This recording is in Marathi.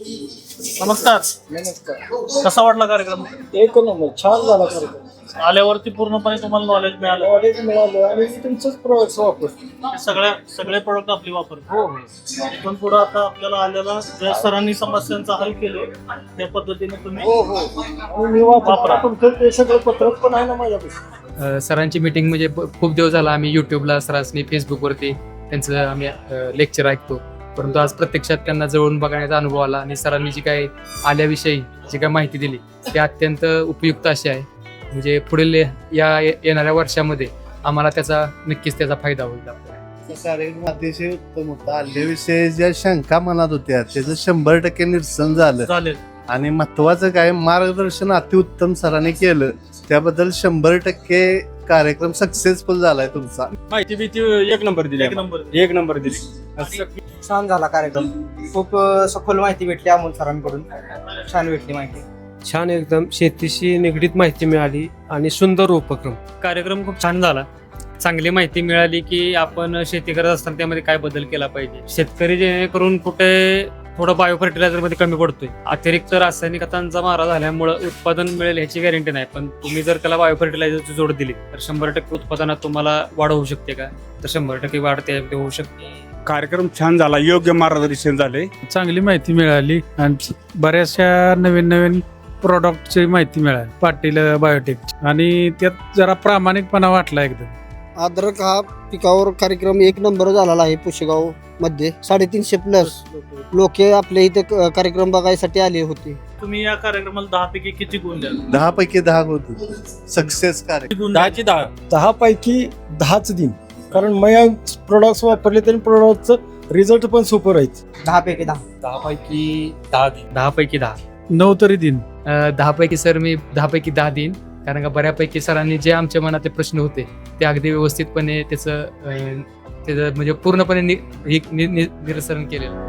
नमस्कार. कसा वाटला कार्यक्रम? एक नंबर छान झाला कार्यक्रम. आल्यावरती पूर्णपणे तुम्हाला नॉलेज मिळालं. नॉलेज मिळालं आणि तुमचंच प्रोडक्ट वापर. सगळे प्रोडक्ट आपली वापर. हो पण पुढे आता आपल्याला आलेला ज्या सरांनी समस्यांचा हल केले त्या पद्धतीने तुम्ही हो हो आणि मी वापरा. तुमचं ते सगळं पत्रक पण आहे ना माझ्यापाशी. सरांची मीटिंग म्हणजे खूप दिवस झाला आम्ही युट्यूबला सरांनी फेसबुकवरती त्यांचं आम्ही लेक्चर ऐकतो, परंतु आज प्रत्यक्षात त्यांना जवळून बघण्याचा अनुभव आला आणि सरांनी जी काय आल्याविषयी जी काय माहिती दिली ती अत्यंत उपयुक्त अशी आहे. म्हणजे पुढील येणाऱ्या वर्षामध्ये आम्हाला नक्कीच त्याचा फायदा होईल आपल्याला. कार्यक्रम अतिशय उत्तम होता. आल्याविषयी ज्या शंका मनात होत्या त्याचं 100% निरसन झालं. चालेल. आणि महत्वाचं काय, मार्गदर्शन अतिउत्तम सरांनी केलं, त्याबद्दल 100% कार्यक्रम सक्सेसफुल झालाय तुमचा. माहिती भीती एक नंबर दिली. एक नंबर दिली. छान झाला कार्यक्रम. खूप सखोल माहिती भेटली अमोल सरांकडून. छान भेटली माहिती. छान एकदम शेतीशी निगडीत माहिती मिळाली आणि सुंदर उपक्रम. कार्यक्रम खूप छान झाला. चांगली माहिती मिळाली की आपण शेती करत असताना त्यामध्ये काय बदल केला पाहिजे. शेतकरी जेणेकरून कुठे थोडं बायो फर्टिलायझर मध्ये कमी पडतोय, अतिरिक्त रासायनिक खतांचा मारा झाल्यामुळे उत्पादन मिळेल ह्याची गॅरंटी नाही. पण तुम्ही जर त्याला बायो फर्टिलायझरची जोड दिली तर 100% उत्पादनात तुम्हाला वाढ होऊ शकते का? तर 100% वाढ त्यामध्ये होऊ शकते. कार्यक्रम छान झाला. योग्य मार्गदर्शन झाले. चांगली माहिती मिळाली आणि बऱ्याचशा नवीन प्रोडक्टची माहिती मिळाली पाटील बायोटेक आणि त्यात जरा प्रामाणिकपणा वाटला एकदम. अद्रक हा पिकावर कार्यक्रम एक नंबर झालेला आहे. पुशेगाव मध्ये 350+ लोक आपल्या इथे कार्यक्रम बघायसाठी आले होते. तुम्ही या कार्यक्रमाला 10 पैकी किती गुण द्याल? 10 पैकी 10 होते. सक्सेस कार्यक्रम. 10ची 10. 10 पैकी 10च दिन. कारण मी प्रोडक्ट्स वापरले तरी प्रोडक्टचं रिझल्ट पण सुपर आहेत. 10 पैकी 10. 10 पैकी 10 देईन. 10 पैकी 10. 9 तरी दिन. 10 पैकी सर मी 10 पैकी 10 देईन. कारण का बऱ्यापैकी सरांनी जे आमच्या मनातले प्रश्न होते ते अगदी व्यवस्थितपणे त्याचं म्हणजे पूर्णपणे निरसन केलेलं.